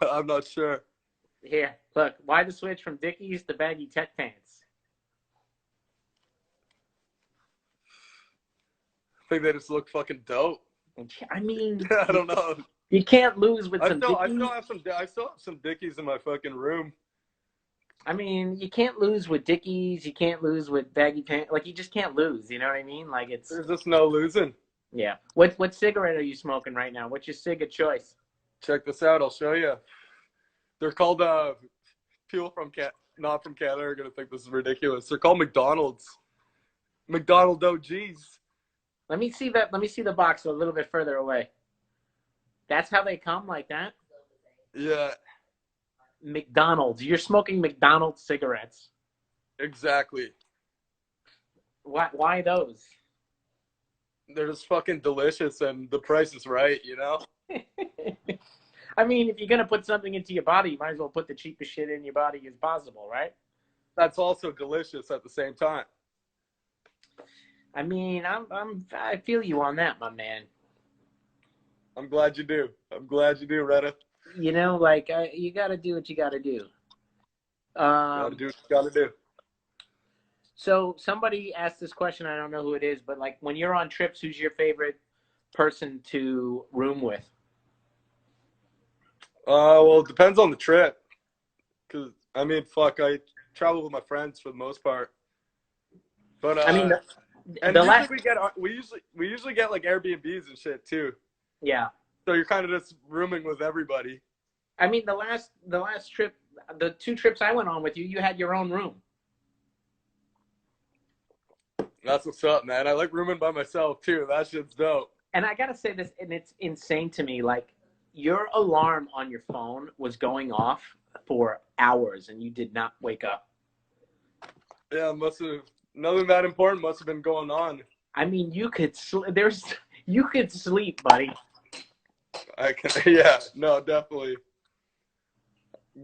I'm not sure. Here, look. Why the switch from Dickies to baggy tech pants? I think they just look fucking dope. I mean, I don't know. You can't lose with some Dickies. I still have some Dickies in my fucking room. I mean, you can't lose with Dickies. You can't lose with baggy pants. Like, you just can't lose. You know what I mean? Like, it's... There's just no losing. Yeah. What cigarette are you smoking right now? What's your cig of choice? Check this out. I'll show you. They're called, people not from Canada are going to think this is ridiculous. They're called McDonald's. McDonald OGs. Let me see the box a little bit further away. That's how they come, like that? Yeah. McDonald's. You're smoking McDonald's cigarettes. Exactly. Why those? They're just fucking delicious and the price is right, you know? I mean, if you're going to put something into your body, you might as well put the cheapest shit in your body as possible, right? That's also delicious at the same time. I mean, I feel you on that, my man. I'm glad you do. I'm glad you do, Reda. You know, like, you got to do what you got to do. Gotta do what you gotta do. So somebody asked this question. I don't know who it is, but like, when you're on trips, who's your favorite person to room with? Well, it depends on the trip. Cause I mean, fuck, I travel with my friends for the most part. But I mean, and usually we usually get like Airbnbs and shit too. Yeah. So you're kind of just rooming with everybody. I mean, the last trip, the 2 trips I went on with you, you had your own room. That's what's up, man. I like rooming by myself too. That shit's dope. And I gotta say this, and it's insane to me. Like, your alarm on your phone was going off for hours, and you did not wake up. Yeah, nothing that important must have been going on. I mean, you could sleep, buddy. Yeah, no, definitely.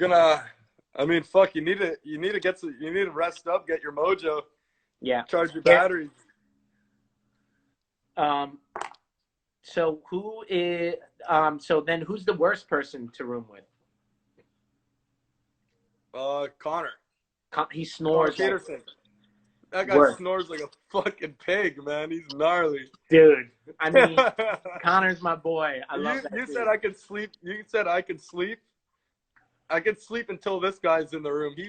I mean, fuck, you need to rest up, get your mojo. Yeah. Charge your batteries. So then who's the worst person to room with? Connor. He snores. Peterson. That guy snores like a fucking pig, man. He's gnarly. Dude, I mean, Connor's my boy. I love that. You said I could sleep. You said I could sleep. I could sleep until this guy's in the room. He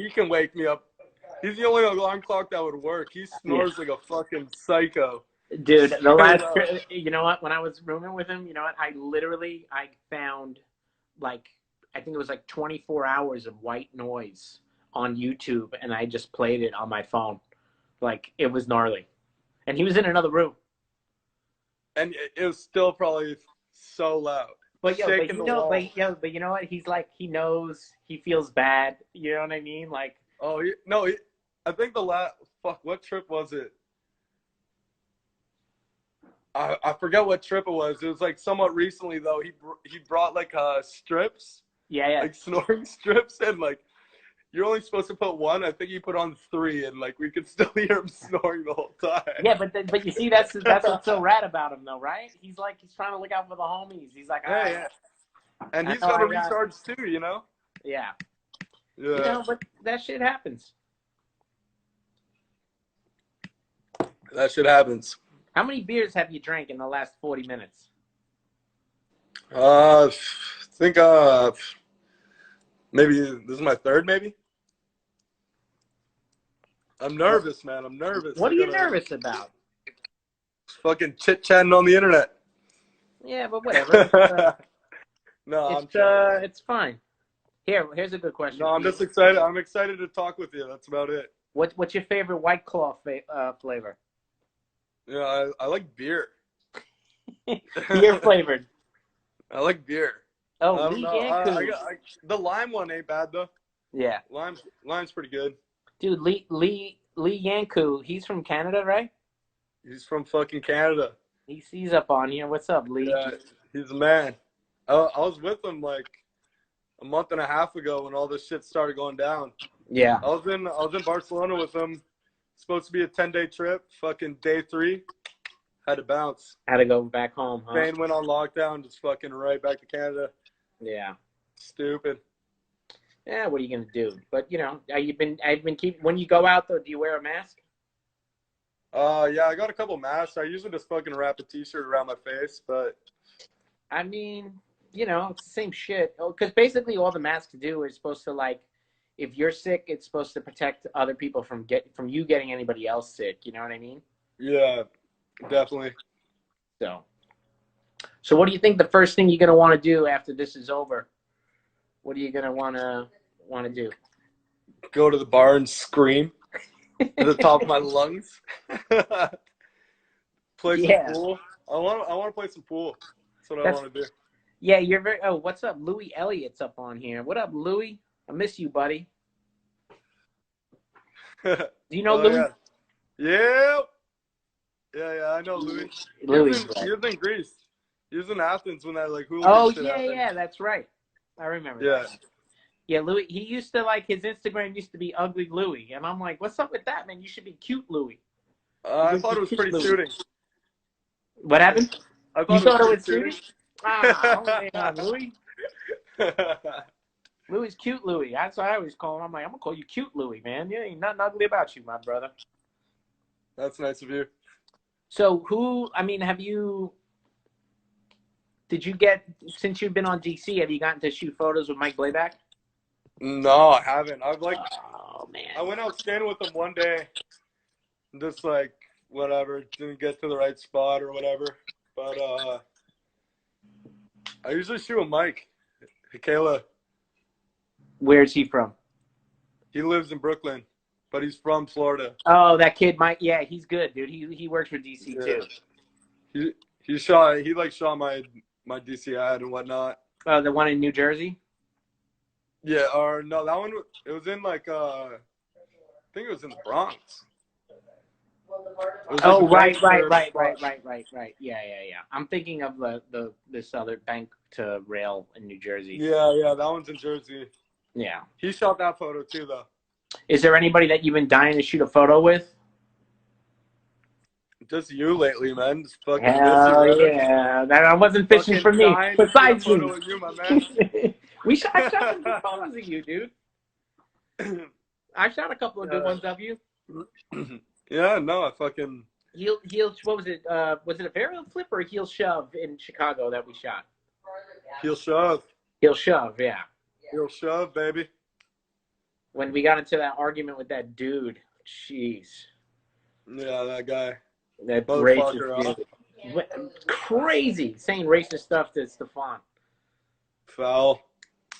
can wake me up. He's the only alarm clock that would work. He snores like a fucking psycho. Dude, the last, you know what? When I was rooming with him, you know what? I found like, I think it was like 24 hours of white noise on YouTube, and I just played it on my phone. Like, it was gnarly. And he was in another room. And it was still probably so loud. But yo, Shaking the wall. but you know what? He's like, he knows, he feels bad. You know what I mean? Like, Oh, no, I think the last, fuck, what trip was it? I forget what trip it was. It was like somewhat recently though. He brought like strips, yeah. like snoring strips, and like you're only supposed to put one. I think he put on 3, and like we could still hear him snoring the whole time. Yeah, but you see, that's what's so rad about him though, right? He's like, he's trying to look out for the homies. He's like, Yeah. And he's got to recharge too, you know? Yeah. Yeah. You know, but that shit happens. That shit happens. How many beers have you drank in the last 40 minutes? I think maybe this is my 3rd, maybe. I'm nervous, man. I'm nervous. What are you nervous about? Fucking chit-chatting on the internet. Yeah, but whatever. No, it's fine. Here's a good question. No, I'm just excited. I'm excited to talk with you. That's about it. What's your favorite White Claw flavor? Yeah, I like beer. Beer flavored. I like beer. Oh, I don't know. The lime one ain't bad though. Yeah. Lime's pretty good. Dude, Lee Yanku, he's from Canada, right? He's from fucking Canada. He's up on here. What's up, Lee? Yeah, he's a man. I was with him like a month and a half ago when all this shit started going down. Yeah. I was in Barcelona with him. Supposed to be a 10-day trip. Fucking day 3, had to bounce. Had to go back home, huh? Spain went on lockdown. Just fucking right back to Canada. Yeah. Stupid. Yeah. What are you gonna do? But you know, when you go out though, do you wear a mask? Yeah, I got a couple masks. I usually just fucking wrap a t-shirt around my face, but I mean, you know, it's the same shit. Because basically, all the masks do is supposed to, like, if you're sick, it's supposed to protect other people from you getting anybody else sick. You know what I mean? Yeah, definitely. So what do you think the first thing you're gonna want to do after this is over? What are you gonna want to do? Go to the bar and scream at the top of my lungs. Play some pool. I want to play some pool. That's what I want to do. Yeah, you're very. Oh, what's up, Louie Elliott's up on here. What up, Louie? I miss you, buddy. Do you know Louie? Yeah. Yeah, I know Louie. He was in Greece. He was in Athens when that like hooligan shit happened. Yeah, that's right. I remember. Yeah. That. Yeah, Louie. He used to like his Instagram used to be Ugly Louie, and I'm like, what's up with that, man? You should be Cute Louie. I thought it was pretty suiting. What happened? You thought it was suiting? Ah, Louie. Louie's Cute Louie. That's what I always call him. I'm like, I'm gonna call you Cute Louie, man. There ain't nothing ugly about you, my brother. That's nice of you. So did you since you've been on DC, have you gotten to shoot photos with Mike Blayback? No, I haven't. Oh man. I went out skating with him one day. Just like whatever, didn't get to the right spot or whatever. But I usually shoot with Mike. Hikela. Where's he from? He lives in Brooklyn, but he's from Florida. Oh, that kid, Mike. Yeah, he's good, dude. He works for DC too. He shot my DC ad and whatnot. Oh, the one in New Jersey? Yeah, or no, that one, it was in like, I think it was in the Bronx. Oh, right. Yeah. I'm thinking of this other bank to rail in New Jersey. Yeah, that one's in Jersey. Yeah. He shot that photo too, though. Is there anybody that you've been dying to shoot a photo with? Just you lately, man. Just fucking Hell yeah. That wasn't fishing for me. Besides you. With you, my man. I shot some good photos of you, dude. I shot a couple of good ones of you. Yeah, no, I fucking... Heel, what was it? Was it a varial flip or a heel shove in Chicago that we shot? Heel shove. Heel shove, yeah. Heel shove, baby. When we got into that argument with that dude, jeez. Yeah, that guy. That racist dude. Crazy, saying racist stuff to Stefan. Foul.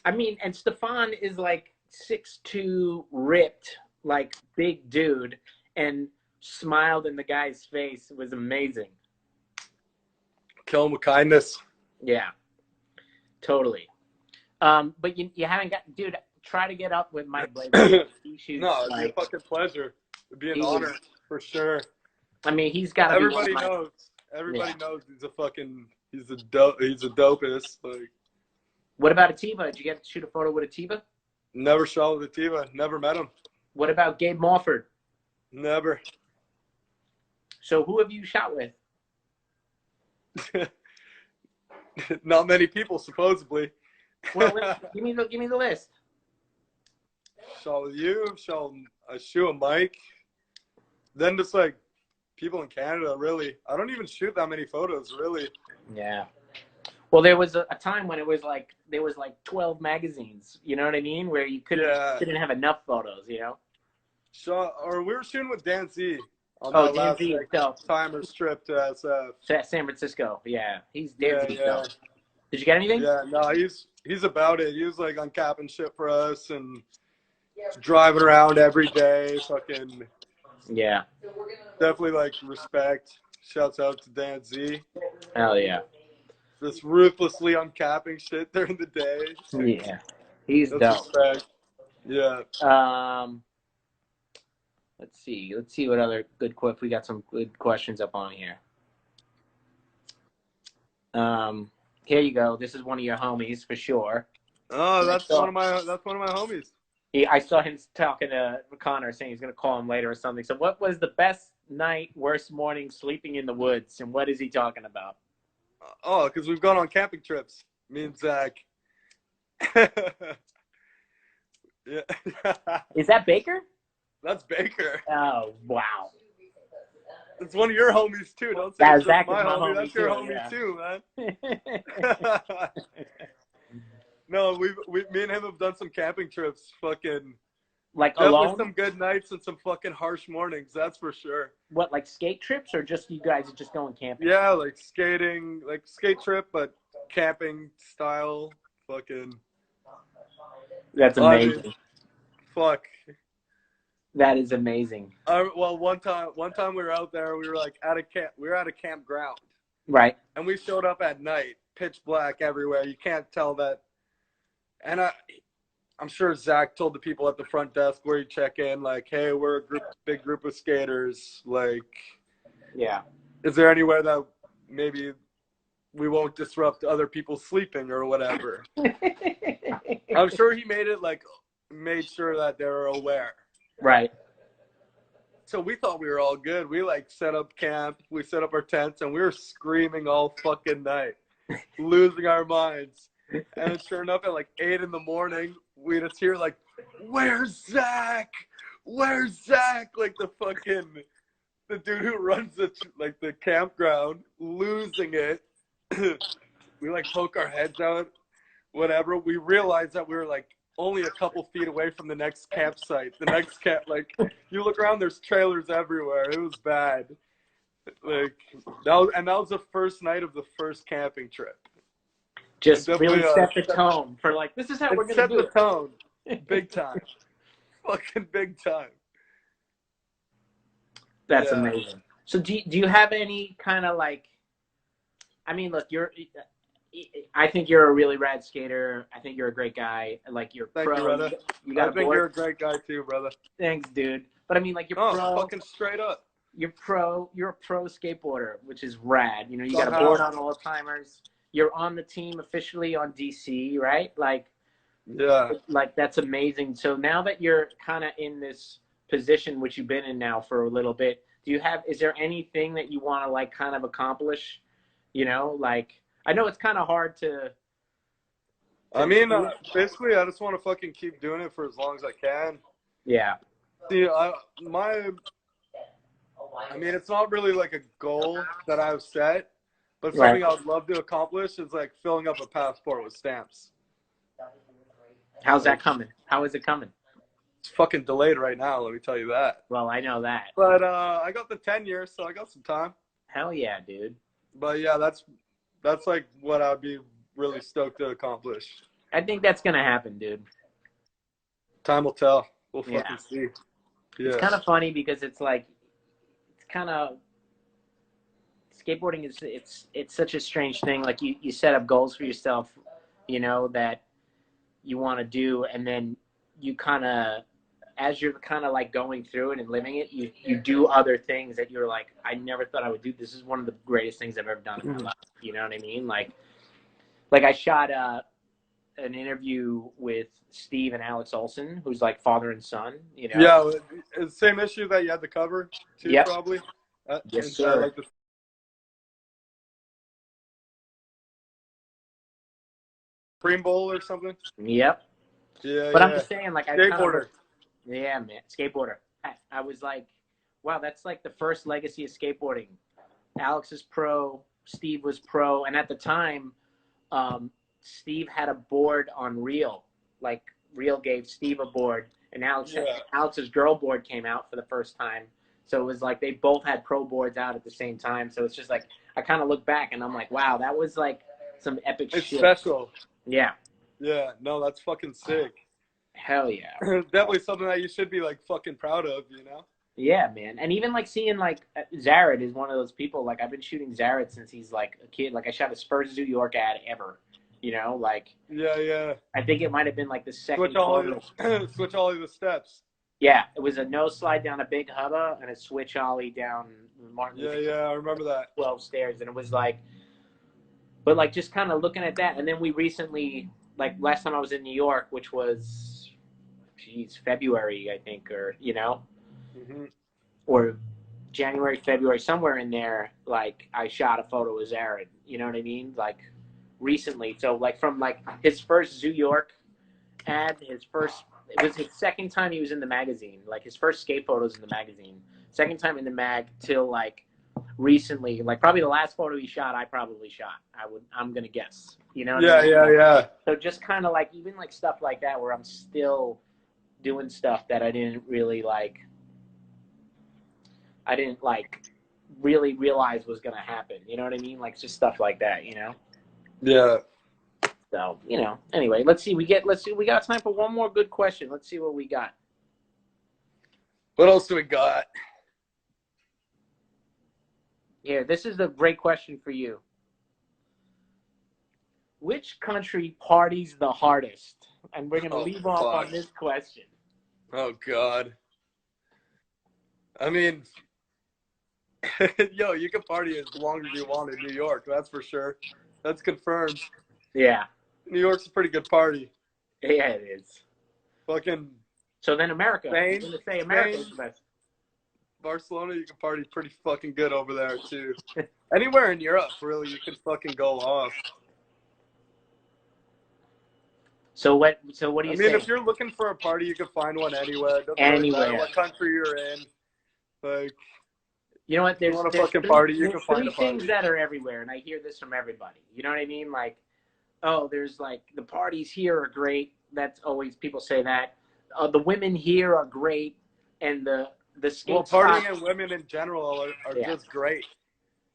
I mean, and Stefan is like 6'2", ripped, like big dude, and smiled in the guy's face. It was amazing. Kill him with kindness. Yeah, totally. But you haven't got, dude. Try to get up with Mike Blake. He shoots, No, it'd be like, a fucking pleasure. It'd be an honor for sure. I mean, he's got to be. Everybody knows. Everybody knows he's the dopest. Like, what about Atiba? Did you get to shoot a photo with Atiba? never shot with Atiba. Never met him. What about Gabe Morford? Never. So who have you shot with? Not many people, supposedly. Well, give me the list. Shot with you. I shoot with Mike. Then just like people in Canada, really. I don't even shoot that many photos, really. Yeah. Well, there was a time when it was like there was like 12 magazines. You know what I mean? Where you couldn't have enough photos. You know. Or we were shooting with Dan Z on Oh, that Dan last Z Chalmers trip to SF. San Francisco. Yeah, he's Dan Z. Yeah. Did you get anything? Yeah, no, he's about it. He was like on cap and shit for us and driving around every day. Fucking Yeah. definitely like respect. Shouts out to Dan Z. Hell yeah. Just ruthlessly uncapping shit during the day. Yeah. He's dope. Respect. Yeah. Let's see what other good if we got some good questions up on here. Here you go. This is one of your homies for sure. Oh, that's one of my homies. I saw him talking to Connor, saying he's gonna call him later or something. So, what was the best night, worst morning sleeping in the woods, and what is he talking about? Oh, because we've gone on camping trips. Me and Zach. Yeah. Is that Baker? That's Baker. Oh, wow. It's one of your homies too. Don't say That it's Zach my is my homie. That's your homie too, man. No, me and him have done some camping trips. Fucking like definitely alone? some good nights and some fucking harsh mornings. That's for sure. What, like skate trips, or just you guys are just going camping? Yeah, like skating, like skate trip, but camping style. Fucking. That's amazing. I mean, fuck. That is amazing. Well, one time we were out there. We were like at a camp. We were at a campground. Right. And we showed up at night, pitch black everywhere. You can't tell that. And I'm sure Zach told the people at the front desk where you check in, like, "Hey, we're a big group of skaters. Like, yeah, is there anywhere that maybe we won't disrupt other people sleeping or whatever?" I'm sure he made sure that they were aware. Right. So we thought we were all good. We like set up camp. We set up our tents, and we were screaming all fucking night, losing our minds. And sure enough, at like 8 a.m, we just hear like, "Where's Zach? Where's Zach?" Like the dude who runs the campground, losing it. We like poke our heads out, whatever. We realized that we were like only a couple feet away from the next campsite. The next camp, like you look around, there's trailers everywhere. It was bad. Like that was the first night of the first camping trip. Just really set the tone for like, this is how we're going to do it. Set the tone. Big time. Fucking big time. That's amazing. So do you have any kind of like, I mean, look, I think you're a really rad skater. I think you're a great guy. Like you're Thank pro. You, brother. I think you're a great guy too, brother. Thanks, dude. But I mean, like you're pro. Fucking straight up. You're a pro skateboarder, which is rad. You know, you got a board on all timers. You're on the team officially on DC, right? Like, yeah. Like that's amazing. So now that you're kind of in this position, which you've been in now for a little bit, is there anything that you want to like kind of accomplish? You know, like I know it's kind of hard to. I mean, basically, I just want to fucking keep doing it for as long as I can. Yeah. See, I mean, it's not really like a goal that I've set, but something I would love to accomplish is like filling up a passport with stamps. How's that coming? How is it coming? It's fucking delayed right now, let me tell you that. Well, I know that. But I got the 10 years, so I got some time. Hell yeah, dude. But yeah, that's like what I'd be really stoked to accomplish. I think that's gonna happen, dude. Time will tell. We'll fucking see. Yeah. It's kind of funny because it's like, kind of skateboarding is it's such a strange thing. Like you set up goals for yourself, you know, that you want to do, and then you kind of, as you're kind of like going through it and living it, you do other things that you're like, I never thought I would do. This is one of the greatest things I've ever done in my life. You know what I mean? Like I shot an interview with Steve and Alex Olsen, who's like father and son. You know? Yeah, it's the same issue that you had to cover too, Yep. probably. Yes, sir. Like the Supreme Bowl or something. Yep. Yeah, But yeah. I'm just saying, like, I Skateboarder. yeah, man, skateboarder. I was like, wow, that's like the first legacy of skateboarding. Alex is pro, Steve was pro, and at the time, Steve had a board on Reel. Like Reel gave Steve a board, and Alex's girl board came out for the first time. So it was like they both had pro boards out at the same time. So it's just like I kind of look back and I'm like, wow, that was like some epic shit. It's special. Yeah. Yeah, no, that's fucking sick. Hell yeah. Definitely something that you should be like fucking proud of, you know? Yeah, man. And even like seeing like Zared is one of those people. Like I've been shooting Zared since he's like a kid. Like I shot his first New York ad ever. You know, like Yeah. I think it might have been like the second. Switch all of the steps. Yeah, it was a no slide down a big hubba and a switch ollie down Martin Luther King. Yeah, I remember that. 12 stairs, and it was like, but like just kind of looking at that, and then we recently, like last time I was in New York, which was, February, I think, or you know, or January, February, somewhere in there. Like I shot a photo of Zared. You know what I mean? Like recently, so like from like his first Zoo York ad, it was his second time he was in the magazine. Like his first skate photos in the magazine, second time in the mag till like recently. Like probably the last photo he shot, I probably shot. I'm gonna guess. You know? What I mean? Yeah. So just kind of like even like stuff like that where I'm still doing stuff that I didn't really really realize was gonna happen. You know what I mean? Like just stuff like that. You know? Yeah. So, you know, anyway, let's see. We got time for one more good question. Let's see what we got. What else do we got? Here, this is a great question for you. Which country parties the hardest? And we're going to leave off on this question. Oh, God. I mean, yo, you can party as long as you want in New York. That's for sure. That's confirmed. Yeah. New York's a pretty good party. Yeah, it is. Fucking. So then America. Spain, I'm going to say America is the best. Barcelona, you can party pretty fucking good over there, too. Anywhere in Europe, really, you can fucking go off. So what do you say? I mean, if you're looking for a party, you can find one anywhere. It doesn't really matter what country you're in. Like, you know what? There's you fucking party, you can find a party. Three things that are everywhere, and I hear this from everybody. You know what I mean? Like, oh, there's like the parties here are great. That's always people say that. The women here are great, and the skate partying and women in general are just great.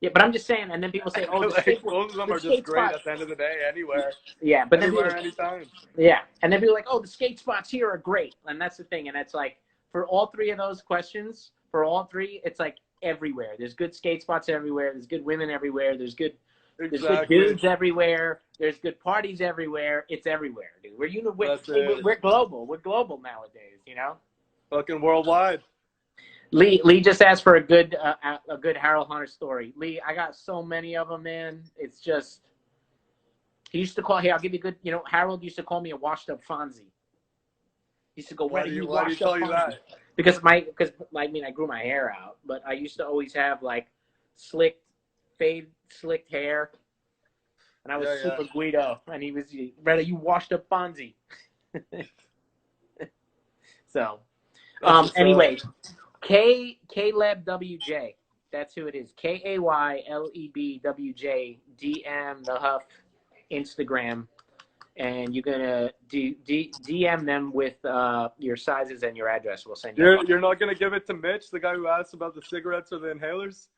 Yeah, but I'm just saying, and then people say, oh, both of them are just great at the end of the day, anywhere. Yeah, but anywhere, anytime. Yeah, and then people are like, oh, the skate spots here are great, and that's the thing, and it's like for all three of those questions, it's like everywhere. There's good skate spots everywhere. There's good women everywhere. There's good dudes everywhere. There's good parties everywhere. It's everywhere, dude. We're global. We're global nowadays, you know. Fucking worldwide. Lee just asked for a good Harold Hunter story. Lee, I got so many of them, man. It's just he used to call. Hey, I'll give you a good. You know, Harold used to call me a washed up Fonzie. He used to go, "Why do you washed up Fonzie?" Because I mean, I grew my hair out, but I used to always have like slicked hair, and I was super Guido, and he was, Reda, you washed up Fonzie. So, anyway. Kayleb WJ. That's who it is. KAYLEBWJ. DM the Huff Instagram, and you're gonna DM them with your sizes and your address. We'll send you. You're not gonna give it to Mitch, the guy who asked about the cigarettes or the inhalers?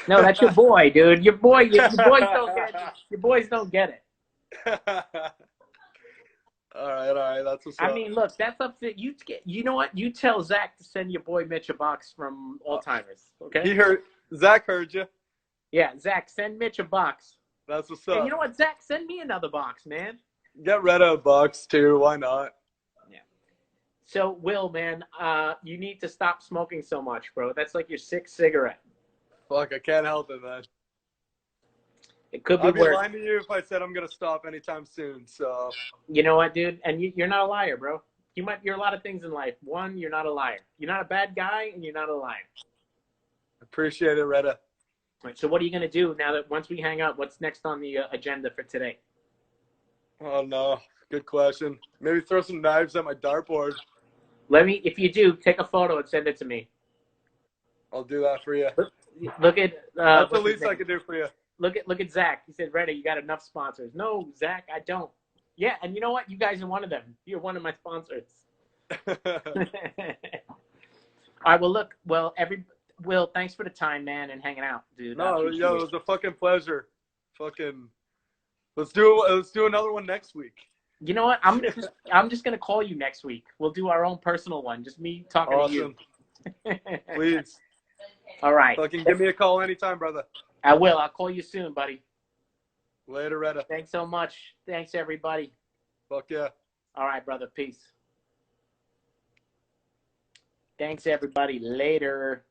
No, that's your boy, dude. Your boys don't get it. Your boys don't get it. All right. That's what's up. I mean, look, that's up to you. You know what? You tell Zach to send your boy Mitch a box from Alzheimer's. Okay. Zach heard you. Yeah, Zach, send Mitch a box. That's what's Hey, up. you know what, Zach? Send me another box, man. Get Reda a box too. Why not? Yeah. So, Will, man, you need to stop smoking so much, bro. That's like your sixth cigarette. Fuck, I can't help it, man. It could be I'd be worse. lying to you if I said I'm gonna stop anytime soon. So You know what, dude? And you're not a liar, bro. You're a lot of things in life. One, you're not a liar. You're not a bad guy, and you're not a liar. appreciate it, Reda. Right, so what are you gonna do now that once we hang up? What's next on the agenda for today? Oh no, good question. Maybe throw some knives at my dartboard. If you do, take a photo and send it to me. I'll do that for you. Look at That's the least I can do for you. Look at Zach. He said, "Reda, you got enough sponsors." No, Zach, I don't. Yeah, and you know what? You guys are one of them. You're one of my sponsors. All right. Well, look. Will, thanks for the time, man, and hanging out, dude. No, yo, it was a fucking pleasure. Fucking, let's do another one next week. You know what? I'm just gonna call you next week. We'll do our own personal one. Just me talking to you. Please. All right. Fucking give me a call anytime, brother. I will. I'll call you soon, buddy. Later, Reda. Thanks so much. Thanks, everybody. Fuck yeah. All right, brother. Peace. Thanks, everybody. Later.